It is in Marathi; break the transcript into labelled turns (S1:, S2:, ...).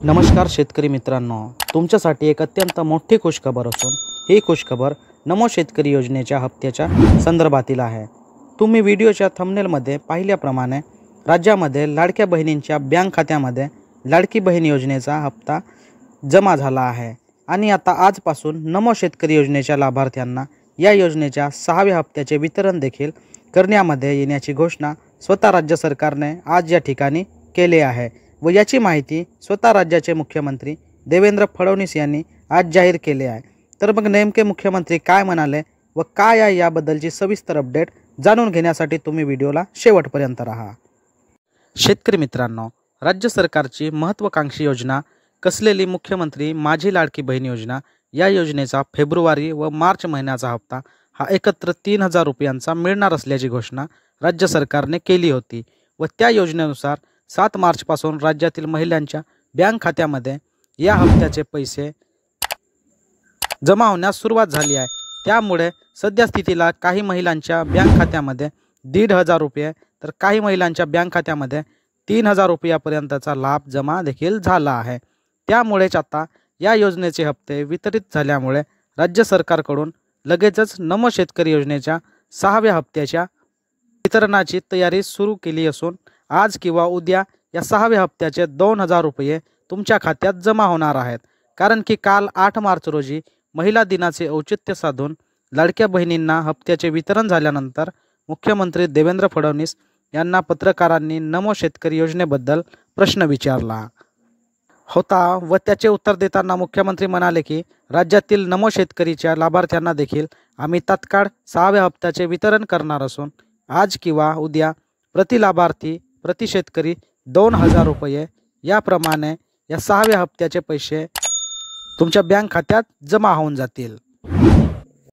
S1: नमस्कार शेतकरी मित्रांनो, तुमच्यासाठी एक अत्यंत मोठी खुशखबर असून ही खुशखबर नमो शेतकरी योजनेच्या हप्त्याच्या संदर्भातील आहे। तुम्ही व्हिडिओच्या थंबनेलमध्ये पाहिल्याप्रमाणे राज्यामध्ये लाडक्या बहिणींच्या बँक खात्यामध्ये लाडकी बहीण योजनेचा हप्ता जमा झाला आहे आणि आता आजपासून नमो शेतकरी योजनेच्या लाभार्थ्यांना या योजनेच्या 6व्या हप्त्याचे वितरण देखील करण्यामध्ये येण्याची घोषणा स्वतः राज्य सरकारने आज या ठिकाणी केली आहे व याची माहिती स्वतः राज्याचे मुख्यमंत्री देवेंद्र फडणवीस यांनी आज जाहीर केले आहे। तर मग नेमके मुख्यमंत्री काय म्हणाले व काय आहे याबद्दलची सविस्तर अपडेट जाणून घेण्यासाठी तुम्ही व्हिडिओला शेवटपर्यंत राहा। शेतकरी मित्रांनो, राज्य सरकारची महत्त्वाकांक्षी योजना कसलेली मुख्यमंत्री माझी लाडकी बहीण योजना या योजनेचा फेब्रुवारी व मार्च महिन्याचा हप्ता हा एकत्र 3000 रुपयांचा मिळणार असल्याची घोषणा राज्य सरकारने केली होती व त्या योजनेनुसार 7 मार्चपासून राज्यातील महिलांच्या बँक खात्यामध्ये या हप्त्याचे पैसे जमा होण्यास सुरुवात झाली आहे। त्यामुळे सध्या स्थितीला काही महिलांच्या बँक खात्यामध्ये 1500 रुपये तर काही महिलांच्या बँक खात्यामध्ये 3000 रुपयापर्यंतचा लाभ जमा देखील झाला आहे। त्यामुळेच आता या योजनेचे हप्ते वितरित झाल्यामुळे राज्य सरकारकडून लगेचच नमो शेतकरी योजनेच्या 6व्या हप्त्याच्या वितरणाची तयारी सुरू केली असून आज किंवा उद्या या 6व्या हप्त्याचे 2000 रुपये तुमच्या खात्यात जमा होणार आहेत। कारण की काल 8 मार्च रोजी महिला दिनाचे औचित्य साधून लाडक्या बहिणींना हप्त्याचे वितरण झाल्यानंतर मुख्यमंत्री देवेंद्र फडणवीस यांना पत्रकारांनी नमो शेतकरी योजनेबद्दल प्रश्न विचारला होता व त्याचे उत्तर देताना मुख्यमंत्री म्हणाले की राज्यातील नमो शेतकरीच्या लाभार्थ्यांना देखील आम्ही तात्काळ 6व्या हप्त्याचे वितरण करणार असून आज किंवा उद्या प्रति लाभार्थी प्रति शेतकरी 2000 रुपये याप्रमाणे या 6व्या हप्त्याचे पैसे तुमच्या बँक खात्यात जमा होऊन जातील।